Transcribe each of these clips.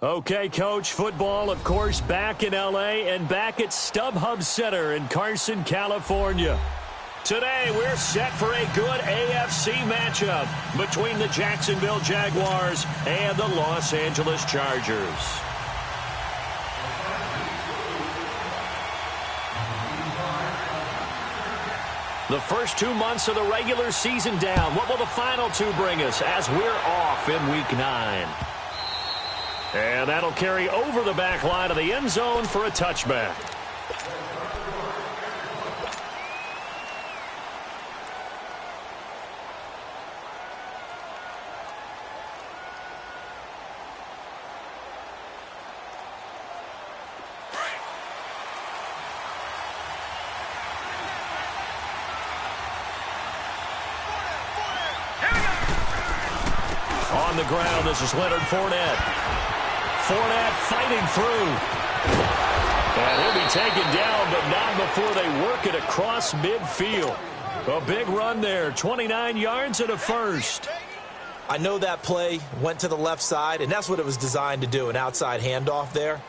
Okay, Coach, football, of course, back in L.A. and back at StubHub Center in Carson, California. Today, we're set for a good AFC matchup between the Jacksonville Jaguars and the Los Angeles Chargers. The first 2 months of the regular season down. What will the final two bring us as we're off in Week 9? And that'll carry over the back line of the end zone for a touchback. On the ground, this is Leonard Fournette. Fournette fighting through. And he'll be taken down, but not before they work it across midfield. A big run there, 29 yards and a first. I know that play went to the left side, and that's what it was designed to do, an outside handoff there.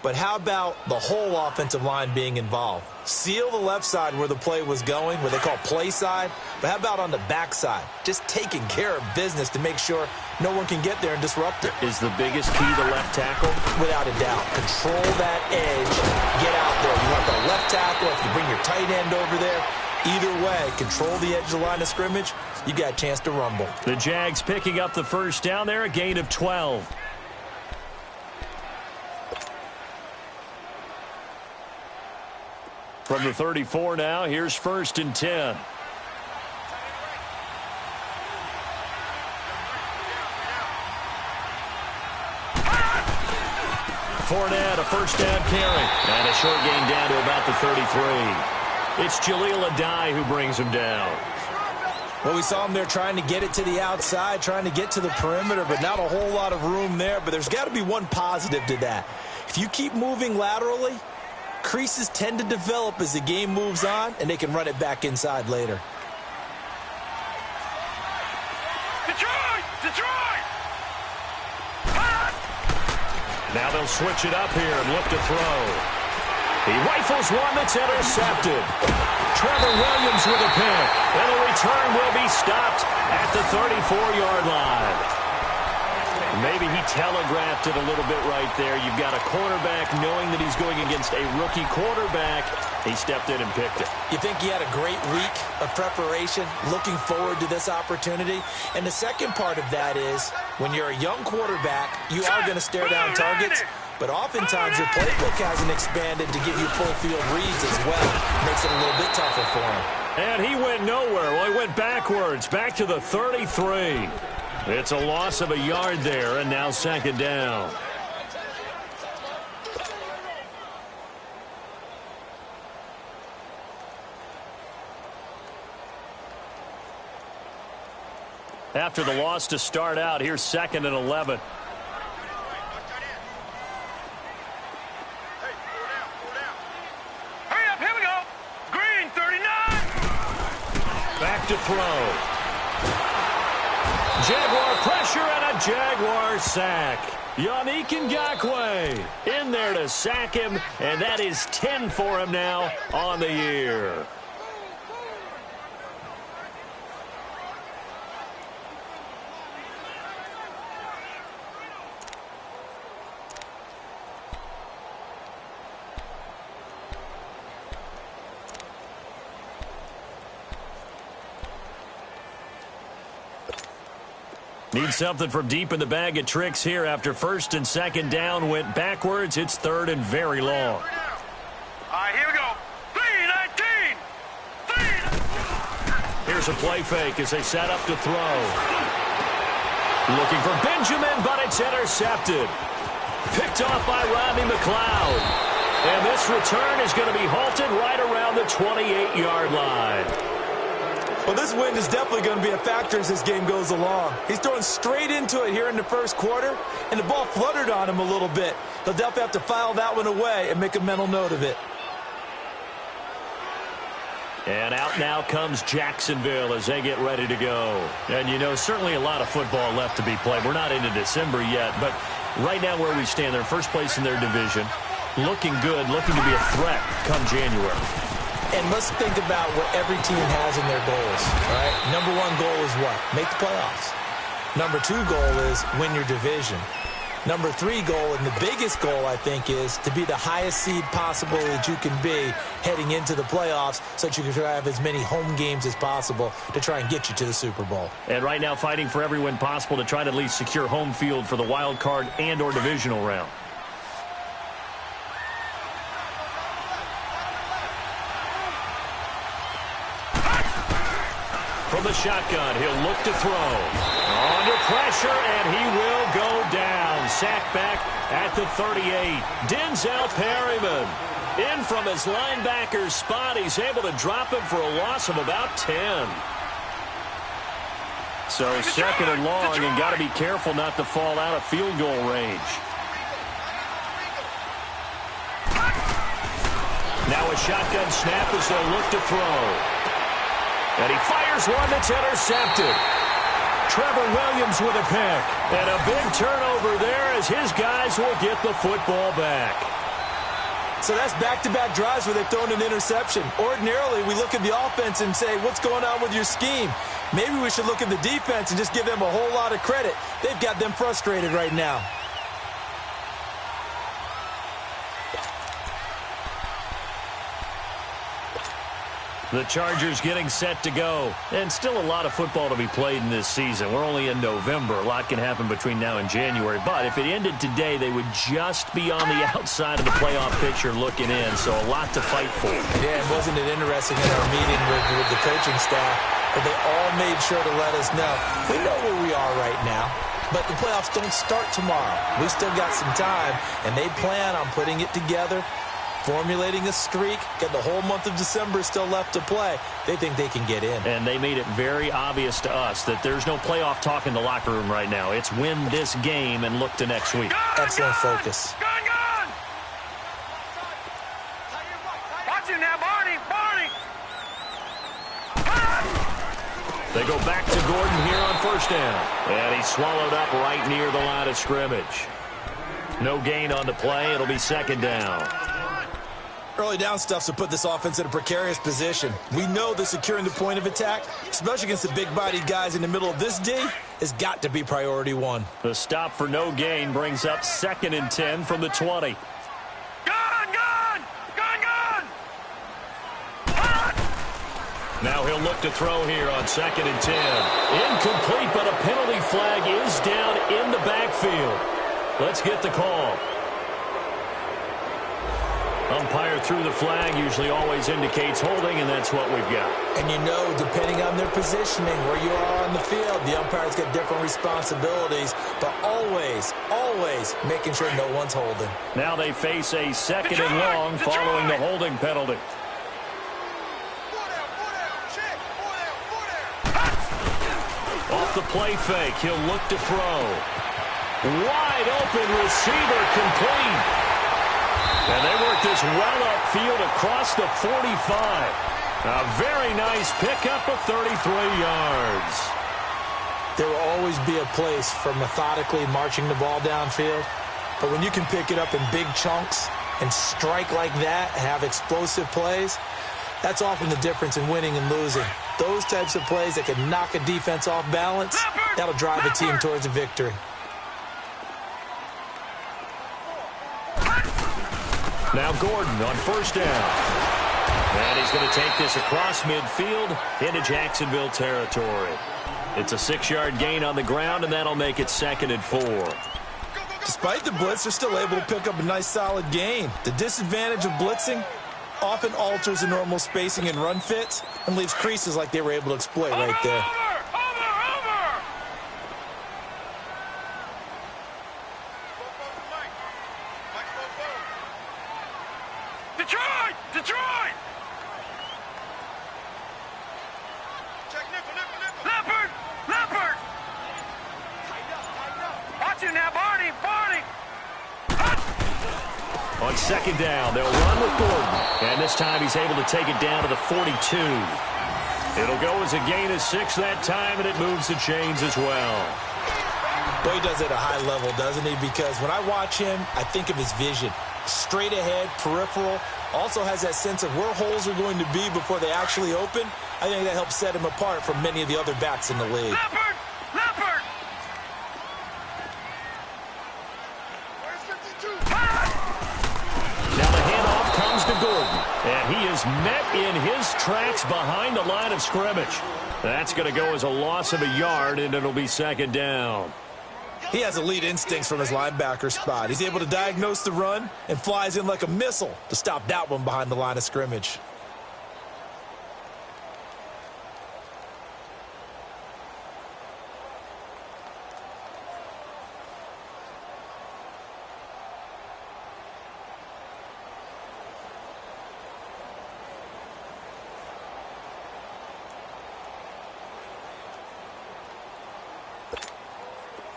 But how about the whole offensive line being involved? Seal the left side where the play was going, where they call play side. But how about on the back side? Just taking care of business to make sure no one can get there and disrupt it. Is the biggest key the left tackle? Without a doubt. Control that edge. Get out there. You want the left tackle. If you bring your tight end over there, either way, control the edge of the line of scrimmage, you got a chance to rumble. The Jags picking up the first down there, a gain of 12. From the 34 now, here's 1st and 10. Fournette, a first down carry. And a short gain down to about the 33. It's Jaleel Adai who brings him down. Well, we saw him there trying to get it to the outside, trying to get to the perimeter, but not a whole lot of room there. But there's got to be one positive to that. If you keep moving laterally, creases tend to develop as the game moves on, and they can run it back inside later. Detroit! Detroit! Now they'll switch it up here and look to throw. He rifles one that's intercepted. Trevor Williams with a pick. And the return will be stopped at the 34-yard line. Maybe he telegraphed it a little bit right there. You've got a quarterback knowing that he's going against a rookie quarterback. He stepped in and picked it. You think he had a great week of preparation, looking forward to this opportunity? And the second part of that is, when you're a young quarterback, you are going to stare down targets, but oftentimes your playbook hasn't expanded to give you full field reads as well. Makes it a little bit tougher for him. And he went nowhere. Well, he went backwards, back to the 33. It's a loss of a yard there, and now 2nd down. After the loss to start out, here's 2nd and 11. Hurry up, here we go. Green, 39. Back to throw. Jaguar pressure and a Jaguar sack. Yannick Ngakoue in there to sack him, and that is 10 for him now on the year. Need something from deep in the bag of tricks here after 1st and 2nd down went backwards. It's 3rd and very long. All right, here we go. 3-19. Here's a play fake as they set up to throw. Looking for Benjamin, but it's intercepted. Picked off by Rodney McLeod. And this return is going to be halted right around the 28-yard line. Well, this win is definitely going to be a factor as this game goes along. He's throwing straight into it here in the first quarter, and the ball fluttered on him a little bit. They'll definitely have to file that one away and make a mental note of it. And out now comes Jacksonville as they get ready to go. And, you know, certainly a lot of football left to be played. We're not into December yet, but Right now where we stand, they're first place in their division. Looking good, looking to be a threat come January. And let's think about what every team has in their goals, all right? Number one goal is what? Make the playoffs. Number two goal is win your division. Number three goal, and the biggest goal, I think, is to be the highest seed possible that you can be heading into the playoffs so that you can have as many home games as possible to try and get you to the Super Bowl. And right now fighting for every win possible to try to at least secure home field for the wild card and or divisional round. From the shotgun, he'll look to throw. Under pressure, and he will go down. Sacked back at the 38. Denzel Perryman in from his linebacker's spot. He's able to drop him for a loss of about 10. So second and long, and got to be careful not to fall out of field goal range. Now a shotgun snap as they'll look to throw. And he fires one that's intercepted. Trevor Williams with a pick. And a big turnover there as his guys will get the football back. So that's back-to-back drives where they've thrown an interception. Ordinarily, we look at the offense and say, what's going on with your scheme? Maybe we should look at the defense and just give them a whole lot of credit. They've got them frustrated right now. The Chargers getting set to go. And still a lot of football to be played in this season. We're only in November. A lot can happen between now and January. But if it ended today, they would just be on the outside of the playoff picture looking in. So a lot to fight for. Yeah, and wasn't it interesting in our meeting with the coaching staff that they all made sure to let us know, we know where we are right now, but the playoffs don't start tomorrow. We still got some time, and they plan on putting it together, formulating a streak, get the whole month of December still left to play. They think they can get in. And they made it very obvious to us that there's no playoff talk in the locker room right now. It's win this game and look to next week. Excellent focus. Gun! Watch him now, Barney! They go back to Gordon here on first down. And he's swallowed up right near the line of scrimmage. No gain on the play. It'll be second down. Early down stuff to put this offense in a precarious position. We know that securing the point of attack, especially against the big-bodied guys in the middle of this D, has got to be priority one. The stop for no gain brings up 2nd and 10 from the 20. Gun! Now he'll look to throw here on 2nd and 10. Incomplete, but a penalty flag is down in the backfield. Let's get the call. Umpire threw the flag, usually always indicates holding, and that's what we've got. And you know, depending on their positioning, where you are on the field, the umpire's got different responsibilities, but always making sure no one's holding. Now they face a 2nd and long following the holding penalty. Off the play fake, he'll look to throw. Wide open receiver complete. And they work this well upfield across the 45. A very nice pickup of 33 yards. There will always be a place for methodically marching the ball downfield. But when you can pick it up in big chunks and strike like that, have explosive plays, that's often the difference in winning and losing. Those types of plays that can knock a defense off balance, that'll drive a team towards a victory. Now Gordon on first down. And he's going to take this across midfield into Jacksonville territory. It's a 6-yard gain on the ground, and that'll make it 2nd and 4. Despite the blitz, they're still able to pick up a nice solid gain. The disadvantage of blitzing often alters the normal spacing and run fits and leaves creases like they were able to exploit right there. Detroit! Leopard! Watch him now, Barney! On 2nd down, they'll run with Gordon. And this time he's able to take it down to the 42. It'll go as a gain of 6 that time, and it moves the chains as well. Well, he does it at a high level, doesn't he? Because when I watch him, I think of his vision. Straight ahead, peripheral. Also has that sense of where holes are going to be before they actually open. I think that helps set him apart from many of the other backs in the league. Leopard! Leopard! Now the handoff comes to Gordon, and he is met in his tracks behind the line of scrimmage. That's going to go as a loss of a yard, and it'll be second down. He has elite instincts from his linebacker spot. He's able to diagnose the run and flies in like a missile to stop that one behind the line of scrimmage.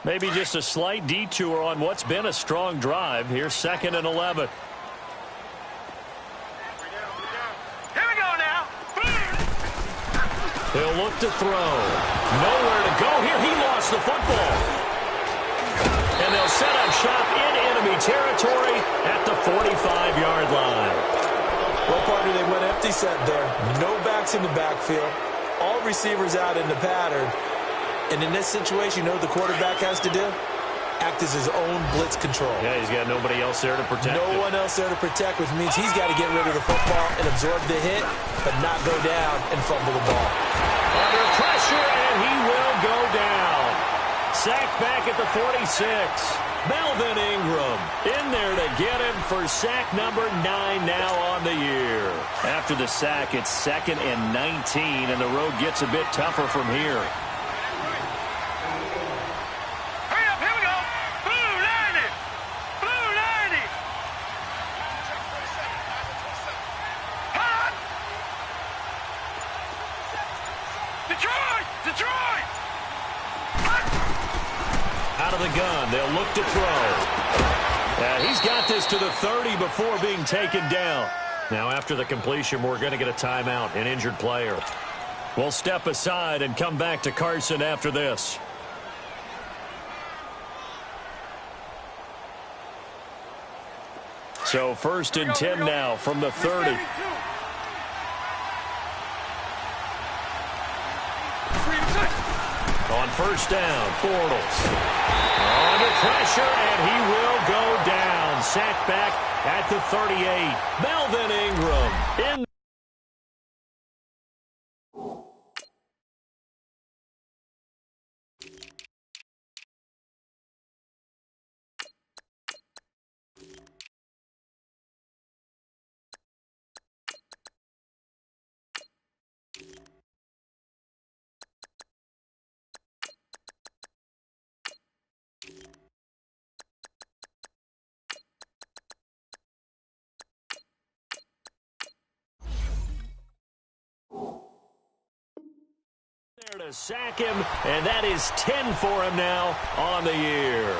Maybe just a slight detour on what's been a strong drive. Here's 2nd and 11. Here we go now. He'll look to throw. Nowhere to go here. He lost the football. And they'll set up shop in enemy territory at the 45-yard line. Well, partner, they went empty set there. No backs in the backfield. All receivers out in the pattern. And in this situation, you know what the quarterback has to do? Act as his own blitz control. Yeah, he's got nobody else there to protect him. No one else there to protect, which means he's got to get rid of the football and absorb the hit, but not go down and fumble the ball. Under pressure, and he will go down. Sacked back at the 46. Melvin Ingram in there to get him for sack number 9 now on the year. After the sack, it's 2nd and 19, and the road gets a bit tougher from here. Out of the gun, they'll look to throw. He's got this to the 30 before being taken down. Now, after the completion, we're going to get a timeout, an injured player. We'll step aside and come back to Carson after this. So 1st and 10 now from the 30. On 1st down, Bortles. Under pressure, and he will go down. Sacked back at the 38. Melvin Ingram in. There to sack him, and that is 10 for him now on the year.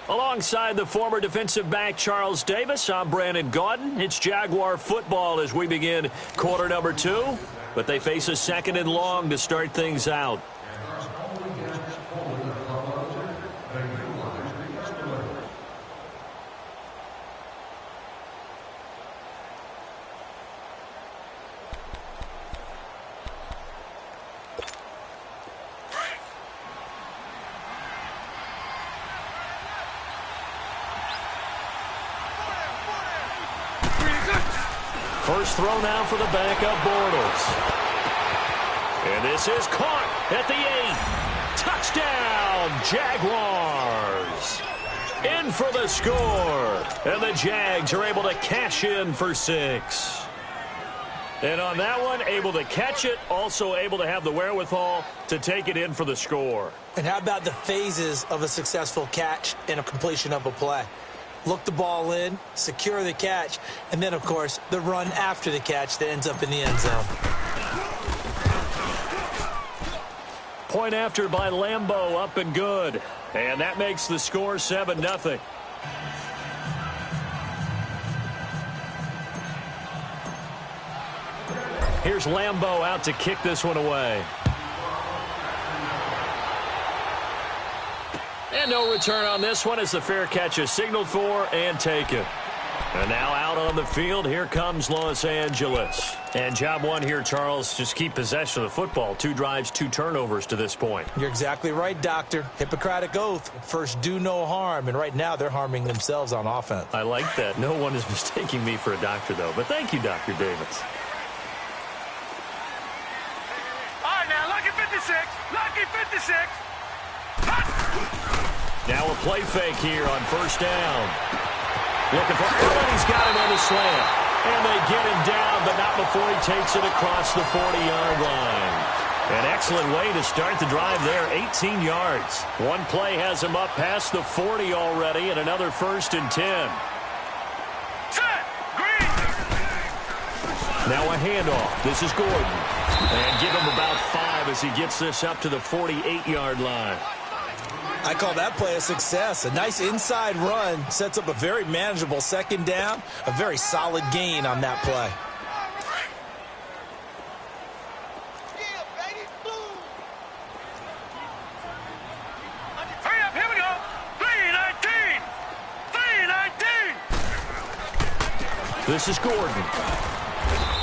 Alongside the former defensive back Charles Davis, I'm Brandon Gaudin. It's Jaguar football as we begin quarter number 2. But they face a 2nd and long to start things out. First throw now for the backup Bortles. And this is caught at the 8. Touchdown, Jaguars. In for the score. And the Jags are able to cash in for 6. And on that one, able to catch it, also able to have the wherewithal to take it in for the score. And how about the phases of a successful catch and a completion of a play? Look the ball in, secure the catch, and then, of course, the run after the catch that ends up in the end zone. Point after by Lambeau, up and good. And that makes the score 7-0. Here's Lambeau out to kick this one away. And no return on this one as the fair catch is signaled for and taken. And now out on the field, here comes Los Angeles. And job one here, Charles, just keep possession of the football. 2 drives, 2 turnovers to this point. You're exactly right, Doctor. Hippocratic oath. First, do no harm. And right now, they're harming themselves on offense. I like that. No one is mistaking me for a doctor, though. But thank you, Dr. Davis. All right, now, lucky 56. Lucky 56. Now a play fake here on first down. Looking for Allen. He's got him on the slant. And they get him down, but not before he takes it across the 40-yard line. An excellent way to start the drive there, 18 yards. One play has him up past the 40 already, and another 1st and 10. Set. Green. Now a handoff. This is Gordon. And give him about 5 as he gets this up to the 48-yard line. I call that play a success. A nice inside run sets up a very manageable second down. A very solid gain on that play. Hurry up, here we go. 3-19. 3-19. This is Gordon.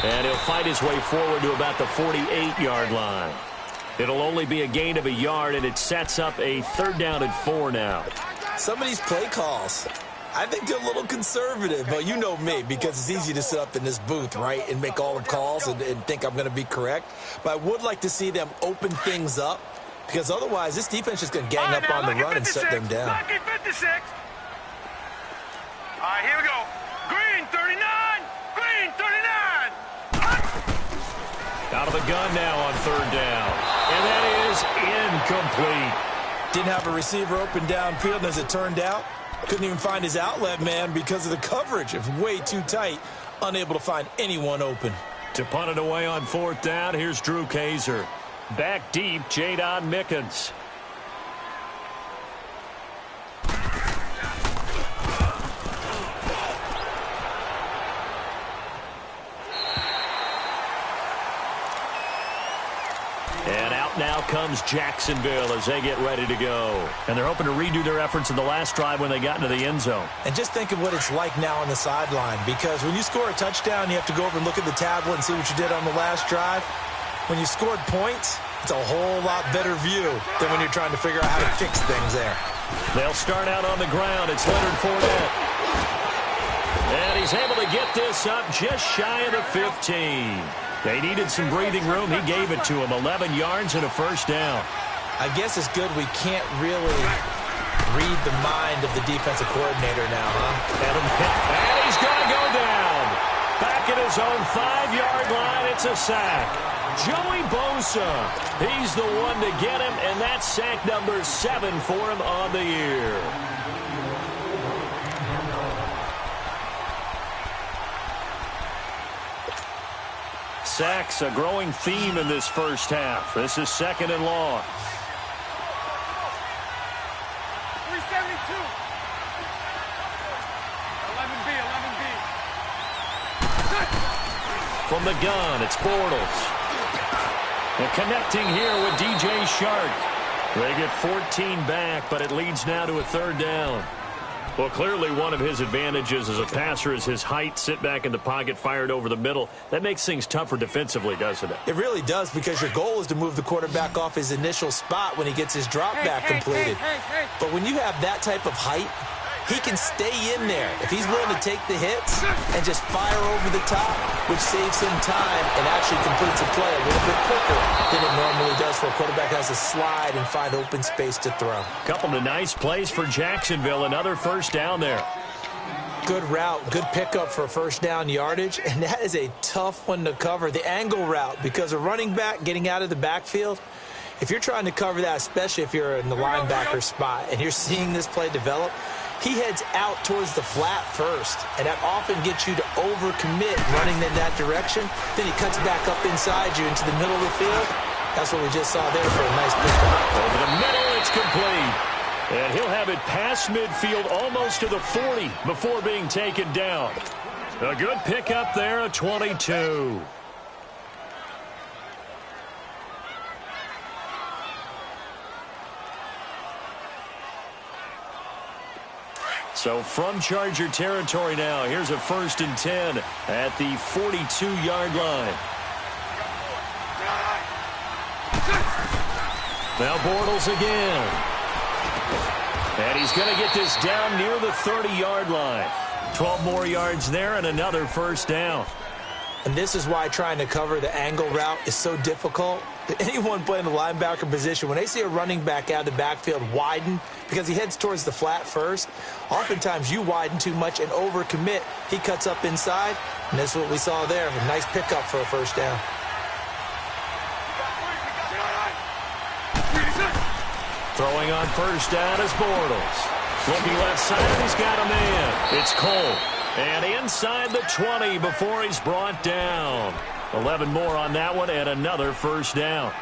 And he'll fight his way forward to about the 48-yard line. It'll only be a gain of a yard, and it sets up a 3rd down and 4 now. Some of these play calls, I think they're a little conservative. But you know me, because it's easy to sit up in this booth, right, and make all the calls and think I'm going to be correct. But I would like to see them open things up, because otherwise this defense is going to gang up on the run and set them down. Lucky 56. All right, here we go. Green 39. Green 39. Out of the gun now on 3rd down. And that is incomplete. Didn't have a receiver open downfield, and as it turned out, couldn't even find his outlet man because of the coverage. It was way too tight, unable to find anyone open. To punt it away on 4th down, here's Drew Kaiser. Back deep, Jadon Mickens. And out now comes Jacksonville as they get ready to go. And they're hoping to redo their efforts in the last drive when they got into the end zone. And just think of what it's like now on the sideline, because when you score a touchdown, you have to go over and look at the tablet and see what you did on the last drive. When you scored points, it's a whole lot better view than when you're trying to figure out how to fix things there. They'll start out on the ground. It's Leonard Fournette. And he's able to get this up just shy of the 15. They needed some breathing room. He gave it to him. 11 yards and a 1st down. I guess it's good we can't really read the mind of the defensive coordinator now, huh? And he's going to go down. Back at his own 5-yard line. It's a sack. Joey Bosa. He's the one to get him, and that's sack number 7 for him on the year. Sacks, a growing theme in this first half. This is 2nd and long. 372. 11B. From the gun, it's Bortles. And connecting here with DJ Shark. They get 14 back, but it leads now to a 3rd down. Well, clearly one of his advantages as a passer is his height, sit back in the pocket, fired over the middle. That makes things tougher defensively, doesn't it? It really does, because your goal is to move the quarterback off his initial spot when he gets his drop back completed. But when you have that type of height, he can stay in there if he's willing to take the hits and just fire over the top, which saves him time and actually completes a play a little bit quicker than it normally does for a quarterback who has to slide and find open space to throw. Couple of nice plays for Jacksonville. Another 1st down there. Good route, good pickup for 1st down yardage, and that is a tough one to cover. The angle route, because a running back getting out of the backfield, if you're trying to cover that, especially if you're in the linebacker spot and you're seeing this play develop, he heads out towards the flat first, and that often gets you to overcommit running in that direction. Then he cuts back up inside you into the middle of the field. That's what we just saw there for a nice pickup. Over the middle, it's complete. And he'll have it past midfield almost to the 40 before being taken down. A good pickup there, a 22. So from Charger territory now, here's a 1st and 10 at the 42-yard line. Now Bortles again. And he's going to get this down near the 30-yard line. 12 more yards there and another 1st down. And this is why trying to cover the angle route is so difficult. Anyone playing the linebacker position, when they see a running back out of the backfield widen because he heads towards the flat first, oftentimes you widen too much and overcommit. He cuts up inside, and that's what we saw there. A nice pickup for a 1st down. Throwing on 1st down is Bortles. Looking left side, he's got a man. It's Cole. And inside the 20 before he's brought down. 11 more on that one and another 1st down.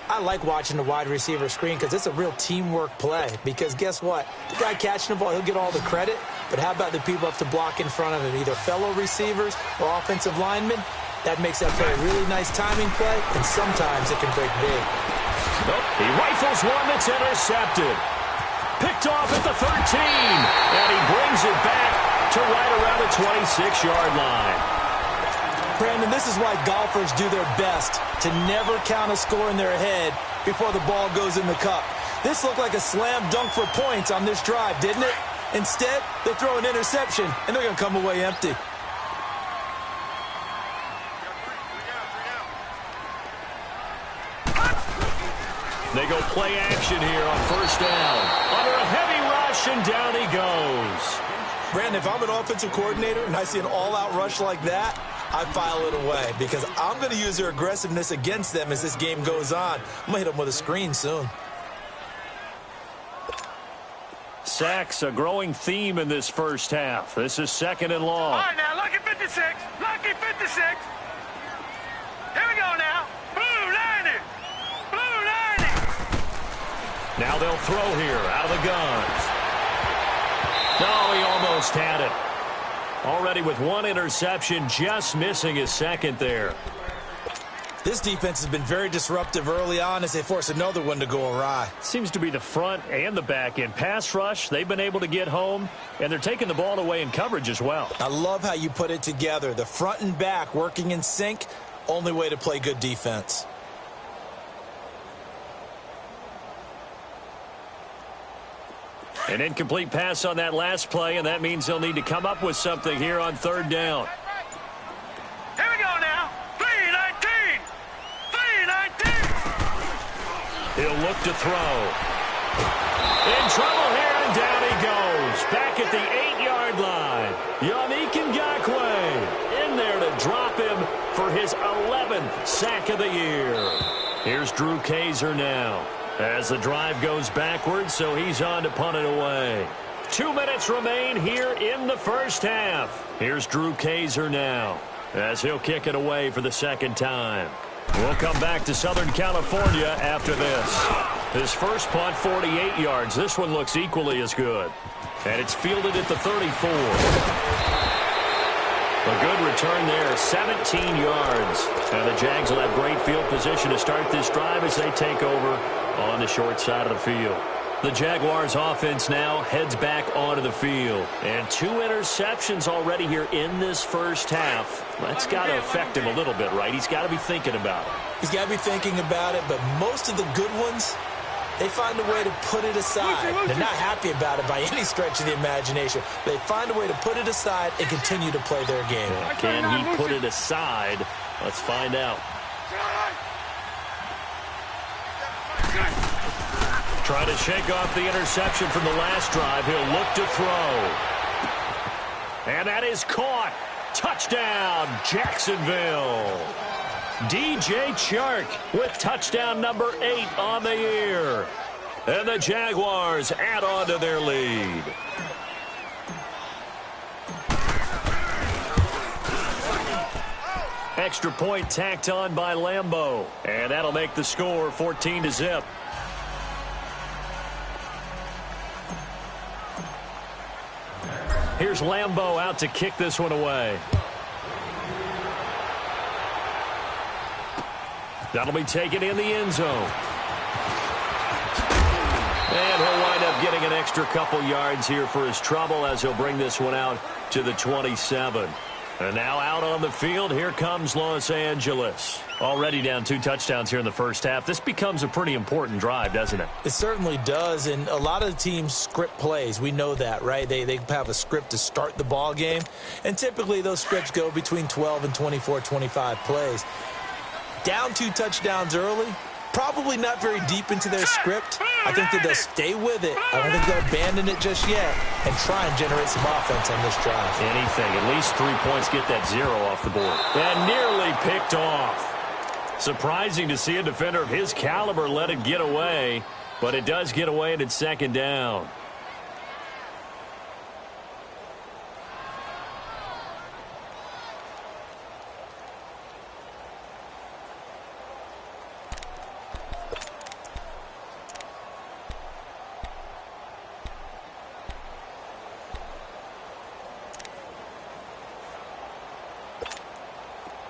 I like watching the wide receiver screen because it's a real teamwork play. Because guess what? The guy catching the ball, he'll get all the credit. But how about the people have to block in front of him, either fellow receivers or offensive linemen? That makes that play a really nice timing play, and sometimes it can break big. Nope. He rifles one that's intercepted. Picked off at the 13. And he brings it back to right around the 26-yard line. Brandon, this is why golfers do their best to never count a score in their head before the ball goes in the cup. This looked like a slam dunk for points on this drive, didn't it? Instead, they throw an interception, and they're going to come away empty. They go play action here on 1st down. Under a heavy rush, and down he goes. Brandon, if I'm an offensive coordinator and I see an all-out rush like that, I file it away because I'm going to use their aggressiveness against them as this game goes on. I'm going to hit them with a screen soon. Sacks, a growing theme in this 1st half. This is 2nd and long. All right, now, lucky 56. Lucky 56. Here we go now. Blue 90. Blue 90. Now they'll throw here out of the guns. No, he almost had it. Already with one interception, just missing his 2nd there. This defense has been very disruptive early on as they force another one to go awry. Seems to be the front and the back end. Pass rush, they've been able to get home, and they're taking the ball away in coverage as well. I love how you put it together. The front and back working in sync, only way to play good defense. An incomplete pass on that last play, and that means they'll need to come up with something here on 3rd down. Here we go now. 319. 319. He'll look to throw. In trouble here, and down he goes. Back at the 8-yard line. Yannick Ngakoue in there to drop him for his 11th sack of the year. Here's Drew Kaiser now. As the drive goes backwards, so he's on to punt it away. 2 minutes remain here in the 1st half. Here's Drew Kaiser now, as he'll kick it away for the 2nd time. We'll come back to Southern California after this. His first punt, 48 yards. This one looks equally as good. And it's fielded at the 34. A good return there, 17 yards. And the Jags will have great field position to start this drive as they take over on the short side of the field. The Jaguars offense now heads back onto the field. And 2 interceptions already here in this 1st half. That's got to affect him a little bit, right? He's got to be thinking about it. He's got to be thinking about it, but most of the good ones, they find a way to put it aside. They're not happy about it by any stretch of the imagination. They find a way to put it aside and continue to play their game. Can he put it aside? Let's find out. Trying to shake off the interception from the last drive. He'll look to throw. And that is caught. Touchdown, Jacksonville. DJ Chark with touchdown number 8 on the year. And the Jaguars add on to their lead. Extra point tacked on by Lambeau. And that'll make the score 14-0. Here's Lambeau out to kick this one away. That'll be taken in the end zone. And he'll wind up getting an extra couple yards here for his trouble as he'll bring this one out to the 27. And now out on the field, here comes Los Angeles. Already down 2 touchdowns here in the first half. This becomes a pretty important drive, doesn't it? It certainly does, and a lot of teams script plays. We know that, right? They have a script to start the ball game, and typically those scripts go between 12 and 24, 25 plays. Down 2 touchdowns early, probably not very deep into their script. I think that they'll stay with it. I don't think they'll abandon it just yet and try and generate some offense on this drive. Anything. At least 3 points, get that 0 off the board. And nearly picked off. Surprising to see a defender of his caliber let it get away, but it does get away and it's second down.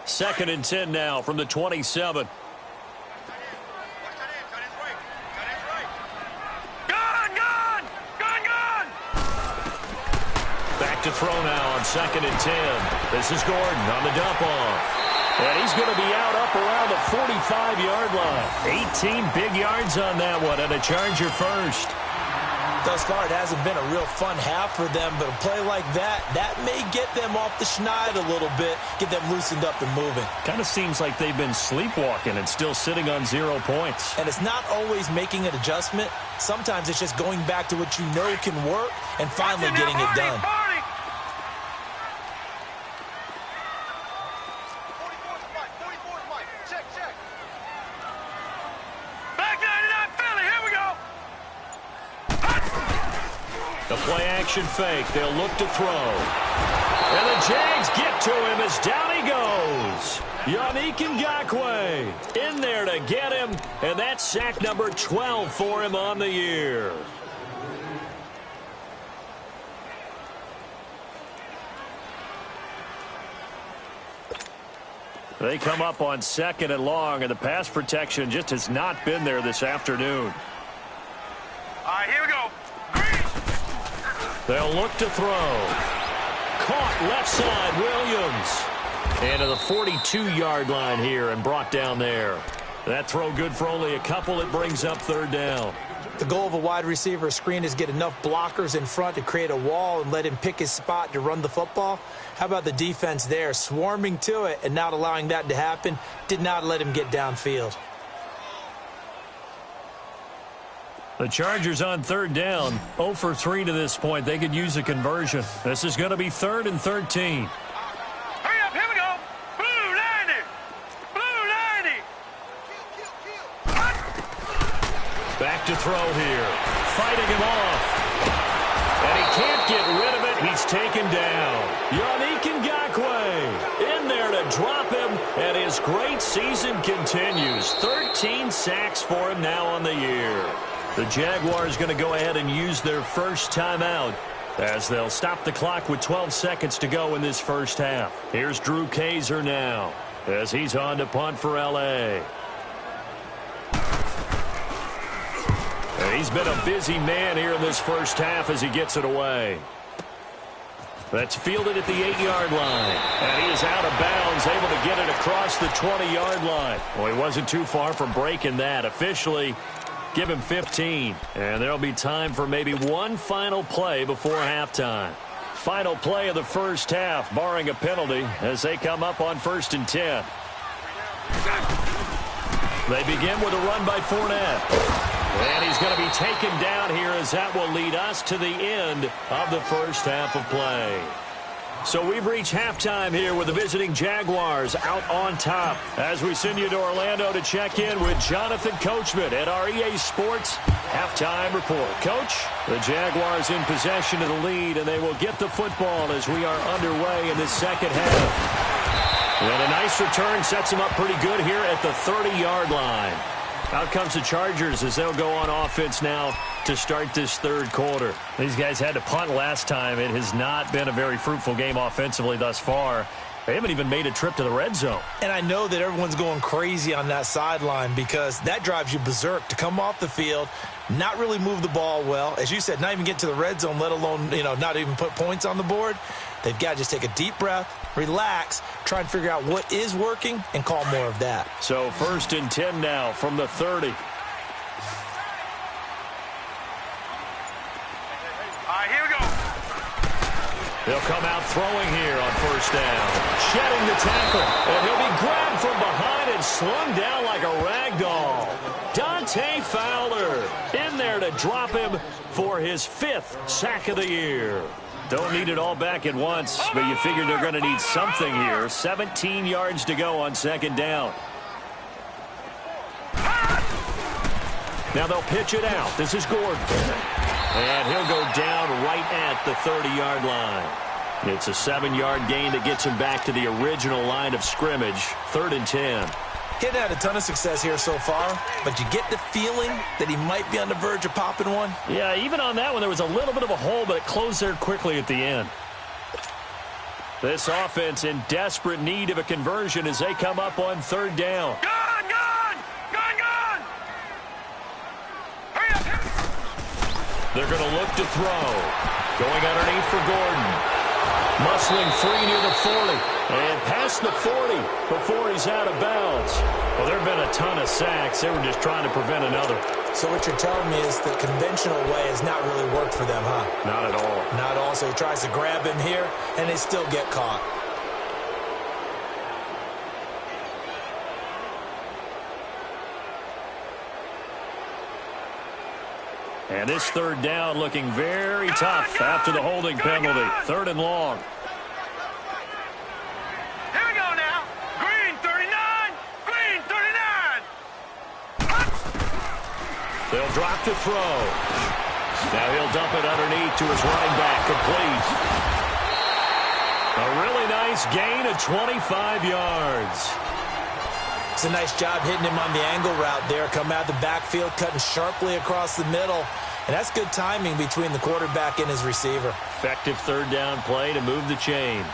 Second and 10 now from the 27. Gun, gun! Gun, gun! Back to throw now on second and 10. This is Gordon on the dump off. And he's going to be out up around the 45-yard line. 18 big yards on that one and a Charger first. Thus far, it hasn't been a real fun half for them, but a play like that may get them off the schneid a little bit, get them loosened up and moving. Kind of seems like they've been sleepwalking and still sitting on 0 points. And it's not always making an adjustment. Sometimes it's just going back to what you know can work and finally getting it done. The play-action fake. They'll look to throw. And the Jags get to him as down he goes. Yannick Ngakoue in there to get him. And that's sack number 12 for him on the year. They come up on second and long, and the pass protection just has not been there this afternoon. All right, here we go. They'll look to throw. Caught left side, Williams. And to the 42-yard line here and brought down there. That throw good for only a couple. It brings up third down. The goal of a wide receiver screen is get enough blockers in front to create a wall and let him pick his spot to run the football. How about the defense there, swarming to it and not allowing that to happen? Did not let him get downfield. The Chargers on third down, 0 for 3 to this point. They could use a conversion. This is going to be 3rd and 13. Hurry up, here we go. Blue 90. Blue 90. Back to throw here. Fighting him off. And he can't get rid of it. He's taken down. Yannick Ngakoue in there to drop him. And his great season continues. 13 sacks for him now on the year. The Jaguars going to go ahead and use their first timeout as they'll stop the clock with 12 seconds to go in this first half. Here's Drew Kaiser now as he's on to punt for L.A. And he's been a busy man here in this first half as he gets it away. That's fielded at the 8-yard line. And he is out of bounds, able to get it across the 20-yard line. Well, he wasn't too far from breaking that. Officially, give him 15. And there'll be time for maybe one final play before halftime. Final play of the first half, barring a penalty, as they come up on 1st and 10. They begin with a run by Fournette. And he's going to be taken down here as that will lead us to the end of the first half of play. So we've reached halftime here with the visiting Jaguars out on top as we send you to Orlando to check in with Jonathan Coachman at our EA Sports Halftime Report. Coach, the Jaguars in possession of the lead, and they will get the football as we are underway in the second half. And a nice return sets him up pretty good here at the 30-yard line. Out comes the Chargers as they'll go on offense now to start this third quarter. These guys had to punt last time. It has not been a very fruitful game offensively thus far. They haven't even made a trip to the red zone. And I know that everyone's going crazy on that sideline because that drives you berserk to come off the field, not really move the ball well. As you said, not even get to the red zone, let alone, not even put points on the board. They've got to just take a deep breath, relax, try and figure out what is working, and call more of that. So 1st and 10 now from the 30. All right, here we go. They'll come out throwing here on 1st down. Shedding the tackle, and he'll be grabbed from behind and slung down like a rag doll. Dante Fowler in there to drop him for his 5th sack of the year. Don't need it all back at once, but you figure they're going to need something here. 17 yards to go on 2nd down. Now they'll pitch it out. This is Gordon. And he'll go down right at the 30-yard line. It's a 7-yard gain that gets him back to the original line of scrimmage. 3rd and 10. He hadn't had a ton of success here so far, but you get the feeling that he might be on the verge of popping one. Yeah, even on that one, there was a little bit of a hole, but it closed there quickly at the end. This offense in desperate need of a conversion as they come up on 3rd down. Gone! Hurry up! They're going to look to throw. Going underneath for Gordon. Muscling free near the 40. And past the 40 before he's out of bounds. Well, there have been a ton of sacks. They were just trying to prevent another. So what you're telling me is the conventional way has not really worked for them, huh? Not at all. Not at all. So he tries to grab him here, and they still get caught. And this 3rd down looking very tough after the holding penalty. 3rd and long. Here we go now. Green 39. Green 39. They'll drop to throw. Now he'll dump it underneath to his running back. Complete. A really nice gain of 25 yards. It's a nice job hitting him on the angle route there. Come out of the backfield, cutting sharply across the middle. And that's good timing between the quarterback and his receiver. Effective 3rd down play to move the chains.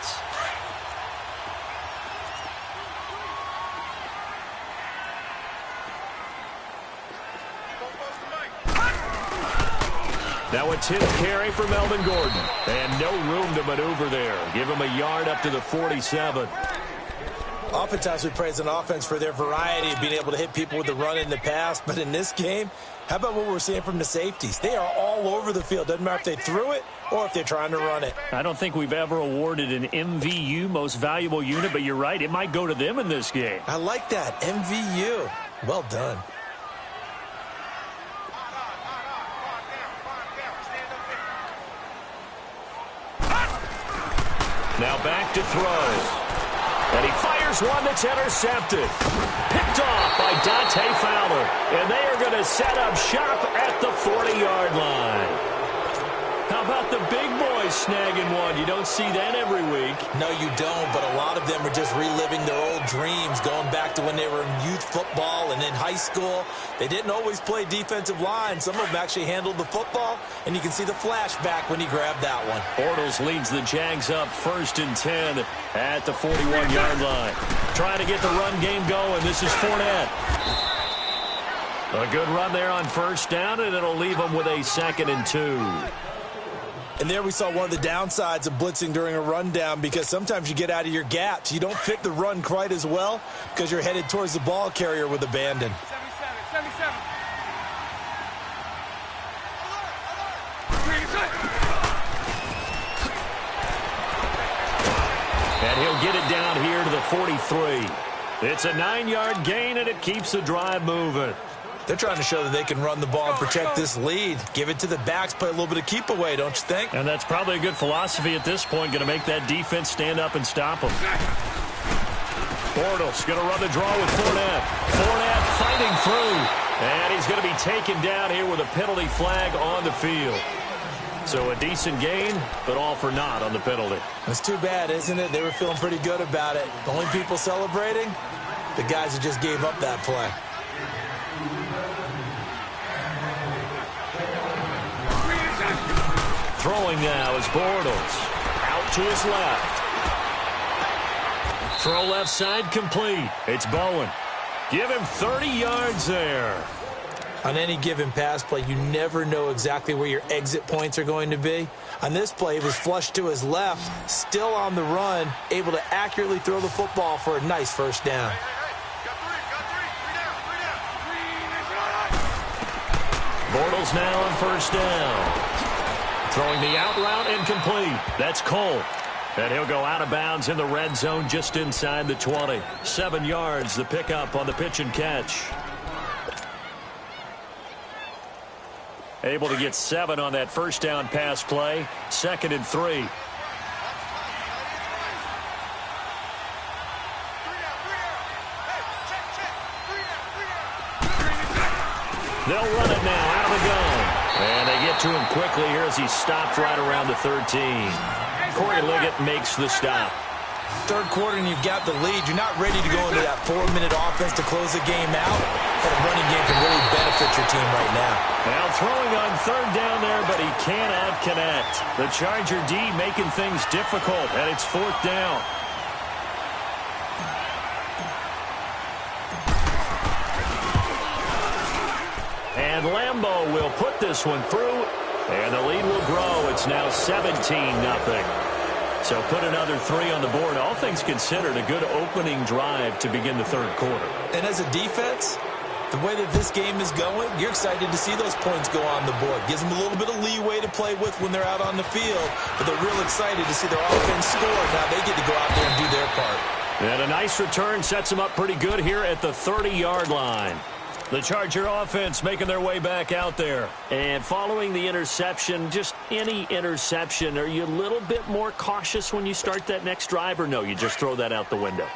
Now a 10th carry for Melvin Gordon. And no room to maneuver there. Give him a yard up to the 47. Oftentimes we praise an offense for their variety of being able to hit people with the run in the pass. But in this game, how about what we're seeing from the safeties? They are all over the field. Doesn't matter if they threw it or if they're trying to run it. I don't think we've ever awarded an MVU, most valuable unit, but you're right. It might go to them in this game. I like that. MVU. Well done. Now back to throw. And he fires one that's intercepted. Picked off by Dante Fowler. And they are going to set up shop at the 40-yard line. How about the big boys snagging one? You don't see that every week. No, you don't, but a lot of them are just reliving their old dreams, going back to when they were in youth football and in high school. They didn't always play defensive line. Some of them actually handled the football, and you can see the flashback when he grabbed that one. Bortles leads the Jags up 1st and 10 at the 41-yard line. Trying to get the run game going. This is Fournette. A good run there on 1st down, and it'll leave them with a 2nd and 2. And there we saw one of the downsides of blitzing during a rundown, because sometimes you get out of your gaps. You don't fit the run quite as well because you're headed towards the ball carrier with abandon. 77. And he'll get it down here to the 43. It's a 9-yard gain, and it keeps the drive moving. They're trying to show that they can run the ball and protect this lead. Give it to the backs, play a little bit of keep away, don't you think? And that's probably a good philosophy at this point, going to make that defense stand up and stop them. Bortles going to run the draw with Fournette. Fournette fighting through. And he's going to be taken down here with a penalty flag on the field. So a decent gain, but all for naught on the penalty. It's too bad, isn't it? They were feeling pretty good about it. The only people celebrating, the guys who just gave up that play. Throwing now is Bortles. Out to his left. Throw left side complete. It's Bowen. Give him 30 yards there. On any given pass play, you never know exactly where your exit points are going to be. On this play, he was flushed to his left, still on the run, able to accurately throw the football for a nice first down. Bortles now on first down. Throwing the out route incomplete. That's Cole. And he'll go out of bounds in the red zone just inside the 20. 7 yards, the pickup on the pitch and catch. Able to get 7 on that first down pass play. 2nd and 3. They'll run it now out of the gun. And they get to him quickly here as he stopped right around the 13. Corey Liggett makes the stop. Third quarter and you've got the lead. You're not ready to go into that 4-minute offense to close the game out. But a running game can really benefit your team right now. Now throwing on third down there, but he cannot connect. The Charger D making things difficult, and it's 4th down. And Lambeau will put this one through, and the lead will grow. It's now 17-0. So put another 3 on the board. All things considered, a good opening drive to begin the third quarter. And as a defense, the way that this game is going, you're excited to see those points go on the board. Gives them a little bit of leeway to play with when they're out on the field, but they're real excited to see their offense score. Now they get to go out there and do their part. And a nice return sets them up pretty good here at the 30-yard line. The Charger offense making their way back out there. And following the interception, just any interception, are you a little bit more cautious when you start that next drive, or no, you just throw that out the window?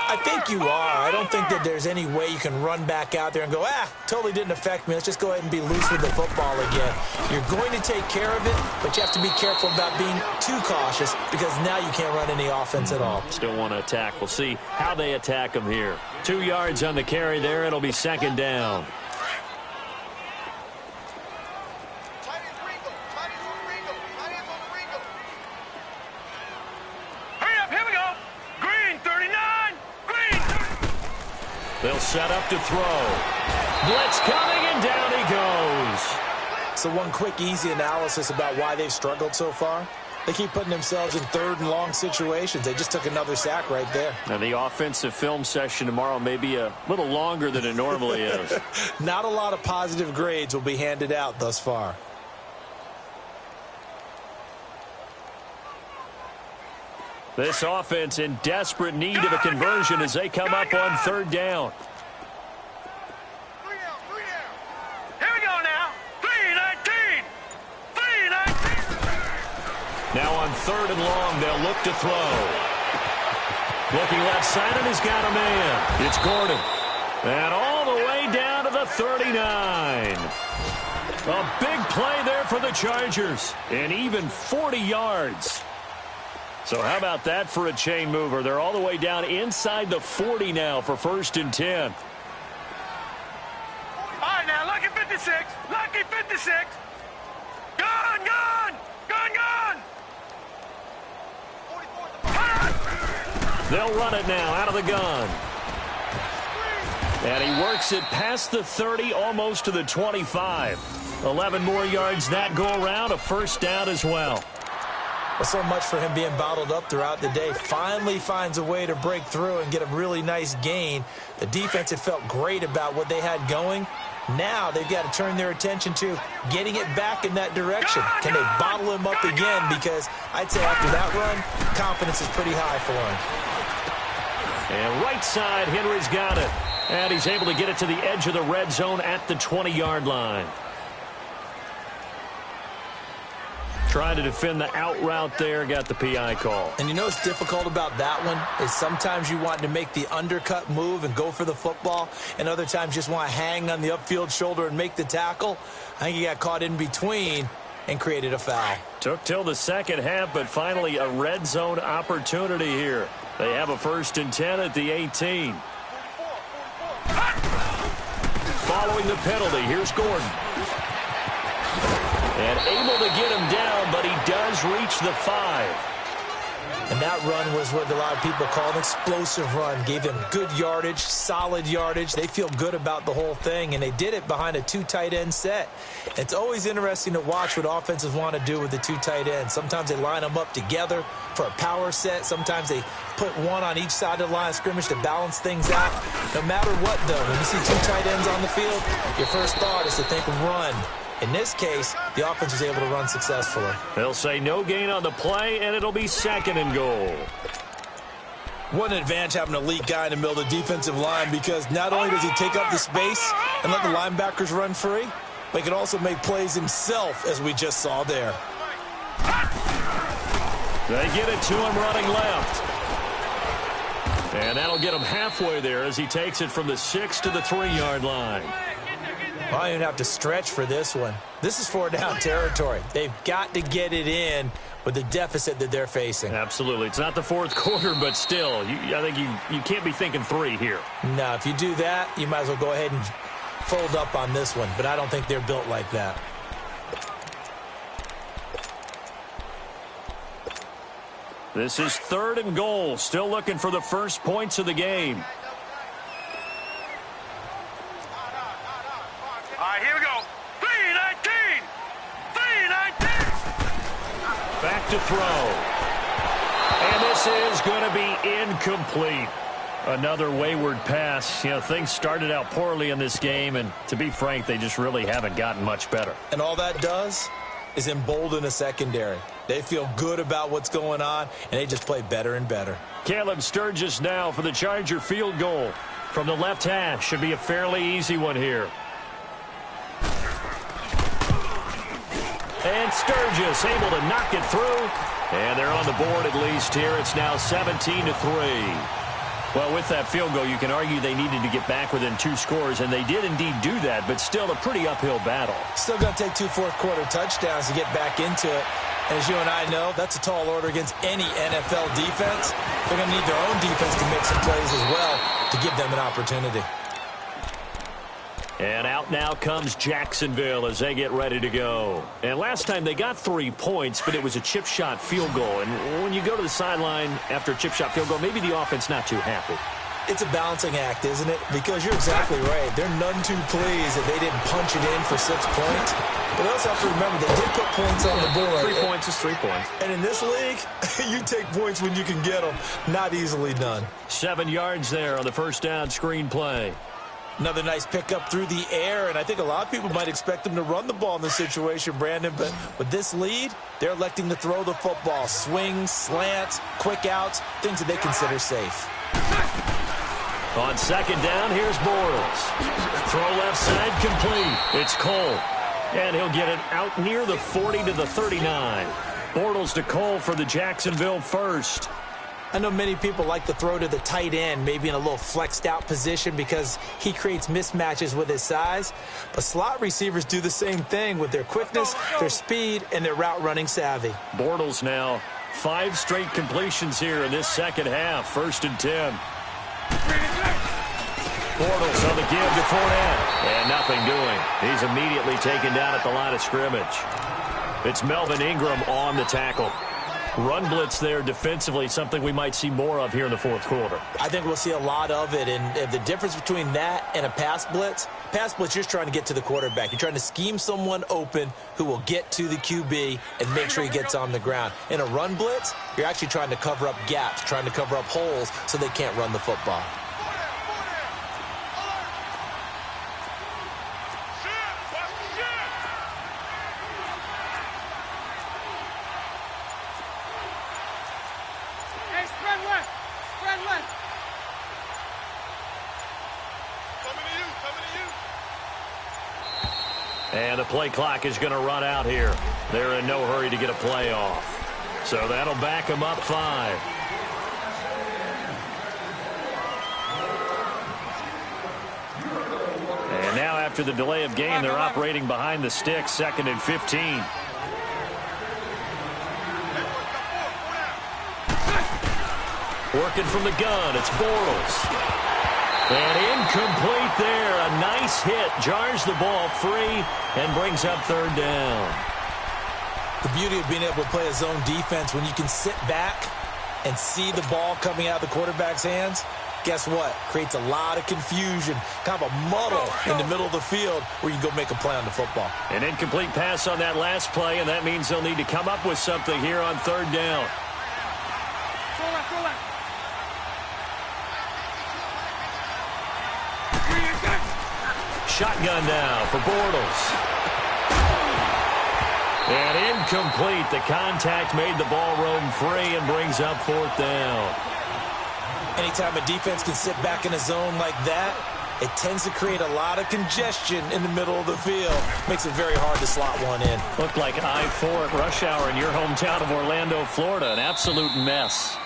I think you are. I don't think that there's any way you can run back out there and go, totally didn't affect me. Let's just go ahead and be loose with the football again. You're going to take care of it, but you have to be careful about being too cautious because now you can't run any offense at all. Still want to attack. We'll see how they attack them here. 2 yards on the carry there. It'll be 2nd down. They'll set up to throw. Blitz coming, and down he goes. So one quick, easy analysis about why they've struggled so far. They keep putting themselves in 3rd and long situations. They just took another sack right there. And the offensive film session tomorrow may be a little longer than it normally is. Not a lot of positive grades will be handed out thus far. This offense in desperate need of a conversion as they come up on 3rd down. Here we go now. 3-19. 3-19. Now on 3rd and long, they'll look to throw. Looking left side, and he's got a man. It's Gordon. And all the way down to the 39. A big play there for the Chargers. And even 40 yards. So how about that for a chain mover? They're all the way down inside the 40 now for 1st and 10. All right, now, lucky 56. Lucky 56. Gun, gun. Gun, gun. They'll run it now out of the gun. And he works it past the 30, almost to the 25. 11 more yards that go around, a 1st down as well. Well, so much for him being bottled up throughout the day. Finally finds a way to break through and get a really nice gain. The defense had felt great about what they had going. Now they've got to turn their attention to getting it back in that direction. Can they bottle him up again? Because I'd say after that run, confidence is pretty high for him. And right side, Henry's got it. And he's able to get it to the edge of the red zone at the 20-yard line. Trying to defend the out route there, got the PI call. And you know what's difficult about that one is sometimes you want to make the undercut move and go for the football, and other times just want to hang on the upfield shoulder and make the tackle. I think he got caught in between, and created a foul. Took till the second half, but finally a red zone opportunity here. They have a 1st and 10 at the 18. Following the penalty, here's Gordon. And able to get him down, but he does reach the 5. And that run was what a lot of people call an explosive run. Gave them good yardage, solid yardage. They feel good about the whole thing, and they did it behind a 2 tight end set. It's always interesting to watch what offenses want to do with the 2 tight ends. Sometimes they line them up together for a power set. Sometimes they put one on each side of the line of scrimmage to balance things out. No matter what, though, when you see 2 tight ends on the field, your first thought is to think run. In this case, the offense was able to run successfully. They'll say no gain on the play, and it'll be 2nd and goal. What an advantage having an elite guy in the middle of the defensive line, because not only does he take up the space and let the linebackers run free, but he can also make plays himself, as we just saw there. They get it to him running left. And that'll get him halfway there as he takes it from the 6 to the 3-yard line. I don't even have to stretch for this one. This is 4-down territory. They've got to get it in with the deficit that they're facing. Absolutely. It's not the 4th quarter, but still, I think you can't be thinking 3 here. No, if you do that, you might as well go ahead and fold up on this one. But I don't think they're built like that. This is 3rd and goal. Still looking for the first points of the game. Here we go. 3-19. 3-19. Back to throw. And this is going to be incomplete. Another wayward pass. You know, things started out poorly in this game, and to be frank, they just really haven't gotten much better. And all that does is embolden a secondary. They feel good about what's going on, and they just play better and better. Caleb Sturgis now for the Charger field goal from the left hash. Should be a fairly easy one here. And Sturgis able to knock it through. And they're on the board at least here. It's now 17-3. Well, with that field goal, you can argue they needed to get back within 2 scores, and they did indeed do that, but still a pretty uphill battle. Still going to take 2 fourth-quarter touchdowns to get back into it. And as you and I know, that's a tall order against any NFL defense. They're going to need their own defense to make some plays as well to give them an opportunity. And out now comes Jacksonville as they get ready to go. And last time they got 3 points, but it was a chip shot field goal. And when you go to the sideline after a chip shot field goal, maybe the offense not too happy. It's a balancing act, isn't it? Because you're exactly right. They're none too pleased that they didn't punch it in for 6 points. But they also have to remember they did put points on the board. 3 points is 3 points. And in this league, you take points when you can get them. Not easily done. 7 yards there on the first down screen play. Another nice pickup through the air, and I think a lot of people might expect them to run the ball in this situation, Brandon, but with this lead, they're electing to throw the football. Swings, slants, quick outs, things that they consider safe. On second down, here's Bortles. Throw left side complete. It's Cole, and he'll get it out near the 40 to the 39. Bortles to Cole for the Jacksonville first. I know many people like to throw to the tight end, maybe in a little flexed out position because he creates mismatches with his size. But slot receivers do the same thing with their quickness, their speed, and their route running savvy. Bortles now 5 straight completions here in this second half. 1st and 10. Bortles on the give to Fournette. And nothing doing. He's immediately taken down at the line of scrimmage. It's Melvin Ingram on the tackle. Run blitz there defensively, something we might see more of here in the 4th quarter. I think we'll see a lot of it, and the difference between that and a pass blitz, you're just trying to get to the quarterback. You're trying to scheme someone open who will get to the QB and make sure he gets on the ground. In a run blitz, you're actually trying to cover up gaps, trying to cover up holes so they can't run the football. And the play clock is going to run out here. They're in no hurry to get a play off. So that'll back them up 5. And now after the delay of game, they're operating behind the sticks, 2nd and 15. Working from the gun, it's Bortles. And incomplete there. A nice hit. Jars the ball free and brings up third down. The beauty of being able to play a zone defense when you can sit back and see the ball coming out of the quarterback's hands, guess what? Creates a lot of confusion, kind of a muddle in the middle of the field where you go make a play on the football. An incomplete pass on that last play, and that means they'll need to come up with something here on third down. Shotgun now for Bortles. And incomplete. The contact made the ball roam free and brings up fourth down. Anytime a defense can sit back in a zone like that, it tends to create a lot of congestion in the middle of the field. Makes it very hard to slot one in. Looked like I-4 at rush hour in your hometown of Orlando, Florida. An absolute mess.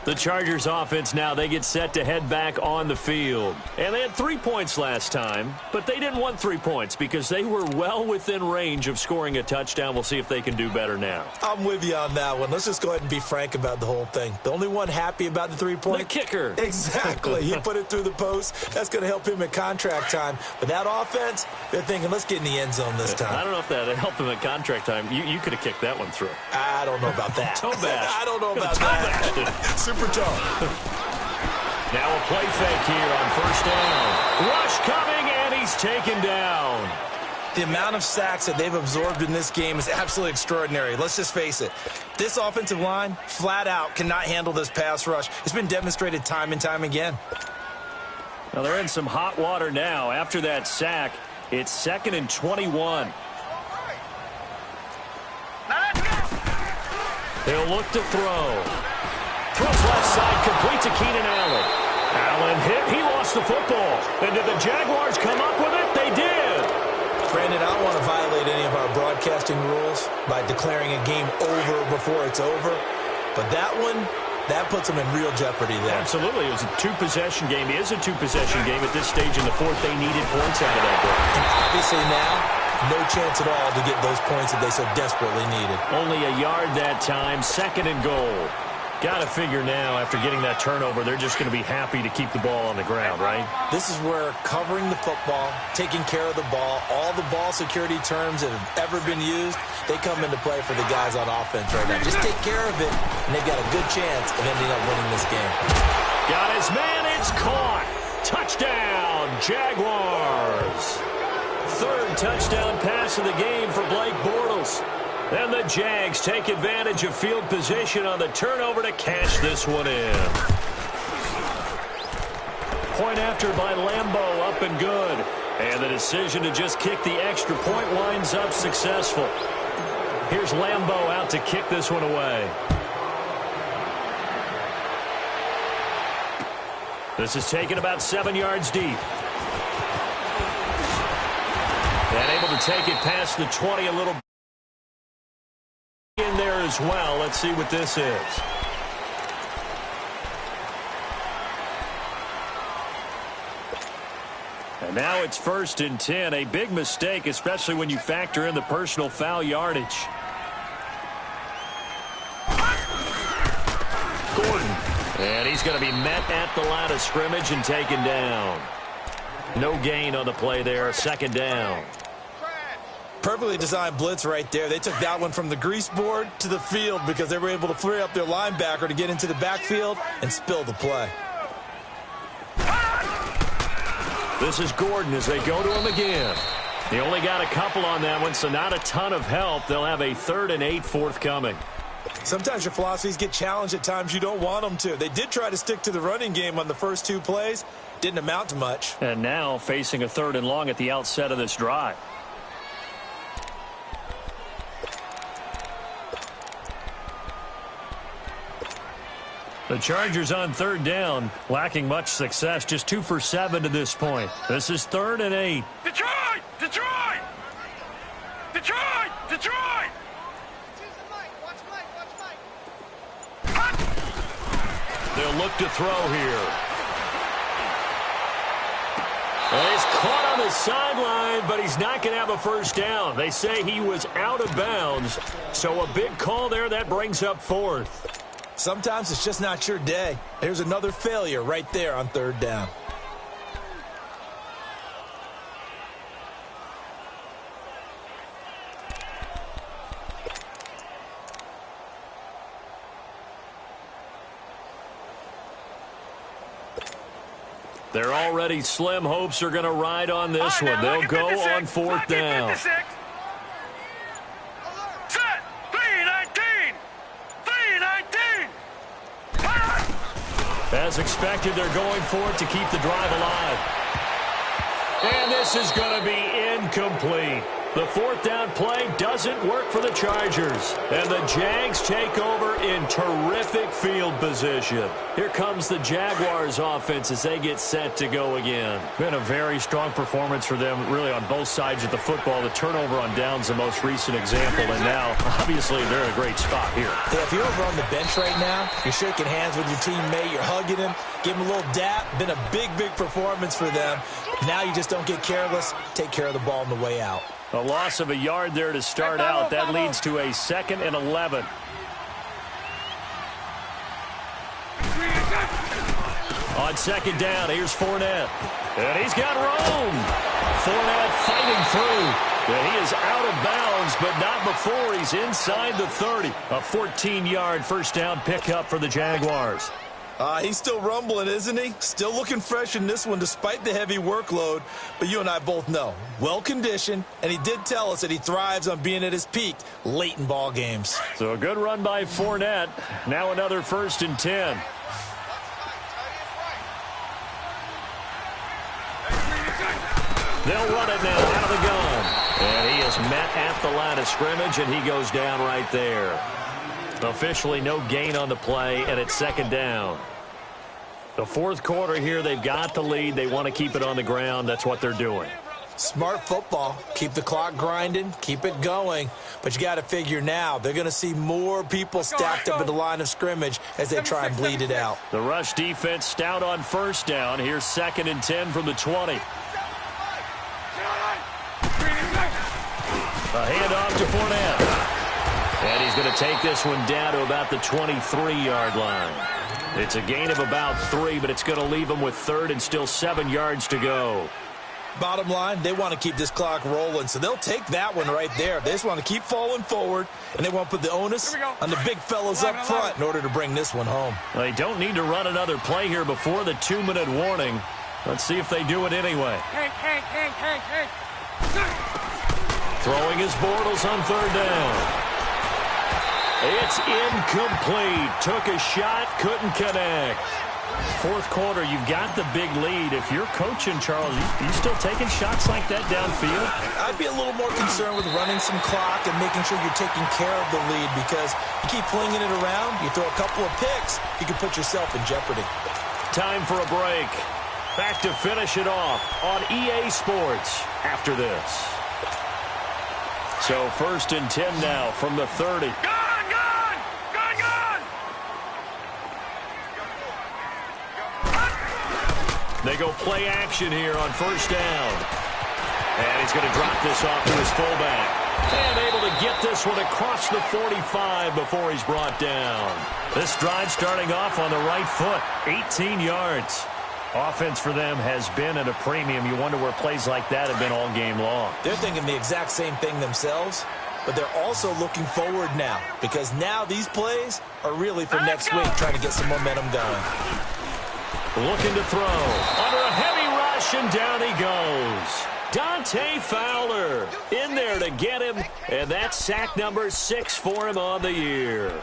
The Chargers offense now, they get set to head back on the field. And they had 3 points last time, but they didn't want 3 points because they were well within range of scoring a touchdown. We'll see if they can do better now. I'm with you on that one. Let's just go ahead and be frank about the whole thing. The only one happy about the 3-point? The kicker. Exactly. He put it through the post. That's going to help him at contract time. But that offense, they're thinking, let's get in the end zone this time. I don't know if that helped him at contract time. You could have kicked that one through. I don't know about that. Toe bash. I don't know about that. Super tough. Now a play fake here on first down. Rush coming, and he's taken down. The amount of sacks that they've absorbed in this game is absolutely extraordinary. Let's just face it. This offensive line, flat out, cannot handle this pass rush. It's been demonstrated time and time again. Now they're in some hot water now. After that sack, it's 2nd and 21. They'll look to throw. Throws left side, complete to Keenan Allen. Allen hit, he lost the football. And did the Jaguars come up with it? They did. Brandon, I don't want to violate any of our broadcasting rules by declaring a game over before it's over. But that one, that puts them in real jeopardy there. Absolutely. It was a two-possession game. It is a two-possession game at this stage in the fourth. They needed points out of that game. And obviously now, no chance at all to get those points that they so desperately needed. Only a yard that time, 2nd and goal. Got to figure now, after getting that turnover, they're just going to be happy to keep the ball on the ground, right? This is where covering the football, taking care of the ball, all the ball security terms that have ever been used, they come into play for the guys on offense right now. Just take care of it, and they've got a good chance of ending up winning this game. Got his man, it's caught. Touchdown, Jaguars. 3rd touchdown pass of the game for Blake Bortles. And the Jags take advantage of field position on the turnover to cash this one in. Point after by Lambeau, up and good. And the decision to just kick the extra point winds up successful. Here's Lambeau out to kick this one away. This is taken about 7 yards deep. And able to take it past the 20 a little bit. In there as well. Let's see what this is. And now it's 1st and 10. A big mistake, especially when you factor in the personal foul yardage. Gordon. And he's going to be met at the line of scrimmage and taken down. No gain on the play there. 2nd down. Perfectly designed blitz right there. They took that one from the grease board to the field because they were able to flare up their linebacker to get into the backfield and spill the play. This is Gordon as they go to him again. He only got a couple on that one, so not a ton of help. They'll have a 3rd and 8 forthcoming. Sometimes your philosophies get challenged at times you don't want them to. They did try to stick to the running game on the first 2 plays. Didn't amount to much. And now facing a 3rd and long at the outset of this drive. The Chargers on 3rd down, lacking much success, just 2 for 7 to this point. This is 3rd and 8. Detroit! Detroit! Detroit! Detroit! They'll look to throw here. And he's caught on the sideline, but he's not going to have a first down. They say he was out of bounds, so a big call there. That brings up fourth. Sometimes it's just not your day. Here's another failure right there on third down. They're already slim hopes are going to ride on this one. They'll go on fourth down. 56. Set. 3-19. 3-19. As expected, they're going for it to keep the drive alive. And this is going to be incomplete. The fourth down play doesn't work for the Chargers. And the Jags take over in terrific field position. Here comes the Jaguars offense as they get set to go again. Been a very strong performance for them, really, on both sides of the football. The turnover on downs, the most recent example. And now, obviously, they're in a great spot here. Yeah, if you're over on the bench right now, you're shaking hands with your teammate, you're hugging him, give him a little dap. Been a big, big performance for them. Now you just don't get careless. Take care of the ball on the way out. A loss of a yard there to start out. That leads to a 2nd and 11. On second down, here's Fournette. And he's got room. Fournette fighting through. And he is out of bounds, but not before he's inside the 30. A 14-yard first down pickup for the Jaguars. He's still rumbling, isn't he? Still looking fresh in this one despite the heavy workload. But you and I both know, well-conditioned, and he did tell us that he thrives on being at his peak late in ball games. So a good run by Fournette. Now another 1st and 10. They'll run it now out of the gun. And he is met at the line of scrimmage, and he goes down right there. Officially no gain on the play, and it's 2nd down. The fourth quarter here, they've got the lead. They want to keep it on the ground. That's what they're doing. Smart football. Keep the clock grinding. Keep it going. But you got to figure now, they're going to see more people stacked up at the line of scrimmage as they try and bleed it out. The rush defense stout on first down. Here's 2nd and 10 from the 20. A handoff to Fournette. And he's going to take this one down to about the 23-yard line. It's a gain of about 3, but it's going to leave him with 3rd and still 7 yards to go. Bottom line, they want to keep this clock rolling, so they'll take that one right there. They just want to keep falling forward, and they want to put the onus on the big fellas up front in order to bring this one home. They don't need to run another play here before the 2-minute warning. Let's see if they do it anyway. Throwing his Bortles on 3rd down. It's incomplete. Took a shot, couldn't connect. Fourth quarter, you've got the big lead. If you're coaching, Charles, you still taking shots like that downfield? I'd be a little more concerned with running some clock and making sure you're taking care of the lead, because you keep flinging it around, you throw a couple of picks, you can put yourself in jeopardy. Time for a break. Back to finish it off on EA Sports after this. So 1st and 10 now from the 30. They go play action here on first down. And he's going to drop this off to his fullback. And able to get this one across the 45 before he's brought down. This drive starting off on the right foot. 18 yards. Offense for them has been at a premium. You wonder where plays like that have been all game long. They're thinking the exact same thing themselves, but they're also looking forward now, because now these plays are really for next week, trying to get some momentum going. Looking to throw. Under a heavy rush, and down he goes. Dante Fowler in there to get him, and that's sack number 6 for him on the year.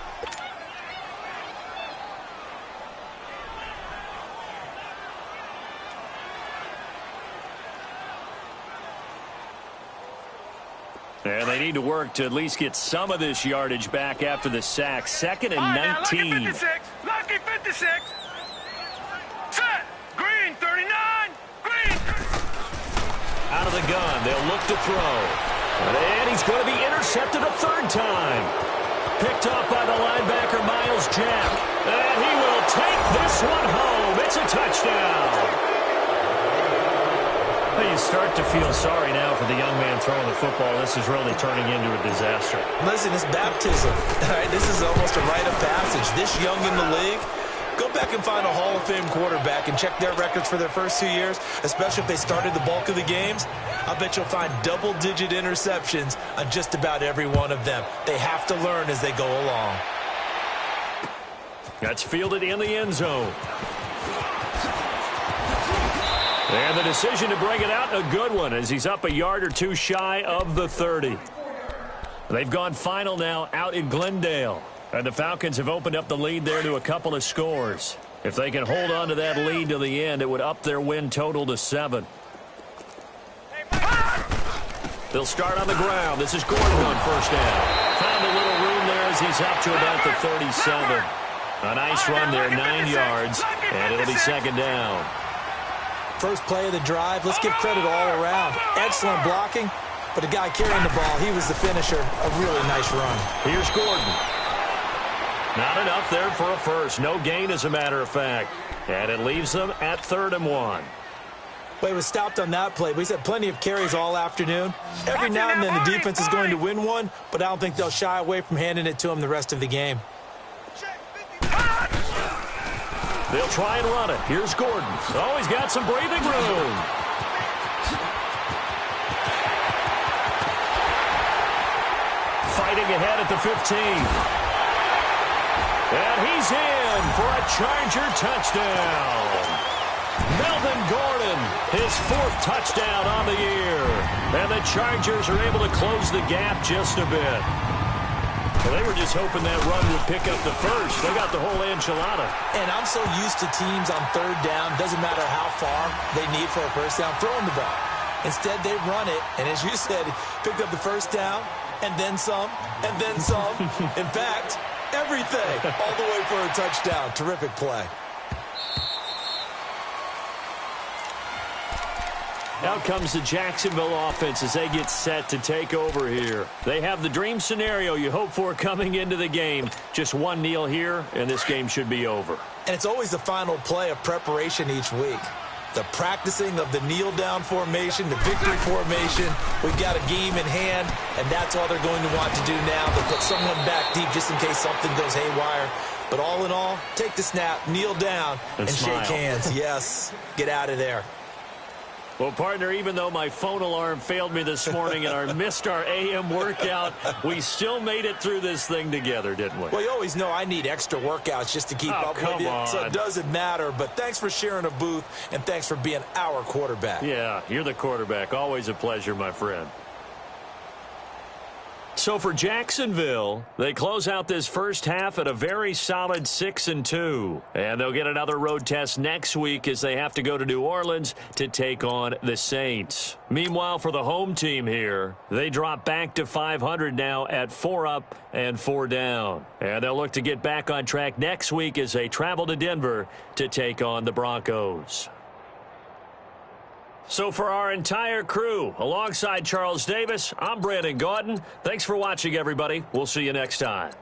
And they need to work to at least get some of this yardage back after the sack. 2nd and 19. Lucky 56. Set. Green 39. Green. Out of the gun. They'll look to throw. And he's going to be intercepted a 3rd time. Picked off by the linebacker, Miles Jack. And he will take this one home. It's a touchdown. You start to feel sorry now for the young man throwing the football. This is really turning into a disaster. Listen, it's baptism. All right, this is almost a rite of passage. This young in the league, go back and find a Hall of Fame quarterback and check their records for their first 2 years, especially if they started the bulk of the games. I bet you'll find double-digit interceptions on just about every one of them. They have to learn as they go along. That's fielded in the end zone. And the decision to bring it out, a good one, as he's up a yard or two shy of the 30. They've gone final now out in Glendale. And the Falcons have opened up the lead there to a couple of scores. If they can hold on to that lead to the end, it would up their win total to 7. They'll start on the ground. This is Gordon on first down. Found a little room there as he's up to about the 37. A nice run there, 9 yards, and it'll be second down. First play of the drive, let's give credit all around. Excellent blocking, but the guy carrying the ball, he was the finisher. A really nice run. Here's Gordon. Not enough there for a first. No gain, as a matter of fact. And it leaves them at 3rd and 1. Well, he was stopped on that play, but he's had plenty of carries all afternoon. Every now and then the defense is going to win one, but I don't think they'll shy away from handing it to him the rest of the game. They'll try and run it. Here's Gordon. Oh, he's got some breathing room. Fighting ahead at the 15. And he's in for a Charger touchdown. Melvin Gordon, his 4th touchdown on the year. And the Chargers are able to close the gap just a bit. Well, they were just hoping that run would pick up the first. They got the whole enchilada. And I'm so used to teams on 3rd down, doesn't matter how far they need for a first down, throwing the ball. Instead, they run it, and as you said, picked up the first down, and then some, and then some. In fact, everything, all the way for a touchdown. Terrific play. Out comes the Jacksonville offense as they get set to take over here. They have the dream scenario you hope for coming into the game. Just one kneel here, and this game should be over. And it's always the final play of preparation each week. The practicing of the kneel-down formation, the victory formation. We've got a game in hand, and that's all they're going to want to do now. They'll put someone back deep just in case something goes haywire. But all in all, take the snap, kneel down, and shake hands. Yes, get out of there. Well, partner, even though my phone alarm failed me this morning and I missed our AM workout, we still made it through this thing together, didn't we? Well, you always know I need extra workouts just to keep up with you, so it doesn't matter. But thanks for sharing a booth, and thanks for being our quarterback. Yeah, you're the quarterback. Always a pleasure, my friend. So for Jacksonville, they close out this first half at a very solid 6-2. And they'll get another road test next week as they have to go to New Orleans to take on the Saints. Meanwhile, for the home team here, they drop back to 500 now at 4 up and 4 down. And they'll look to get back on track next week as they travel to Denver to take on the Broncos. So for our entire crew, alongside Charles Davis, I'm Brandon Gaudin. Thanks for watching, everybody. We'll see you next time.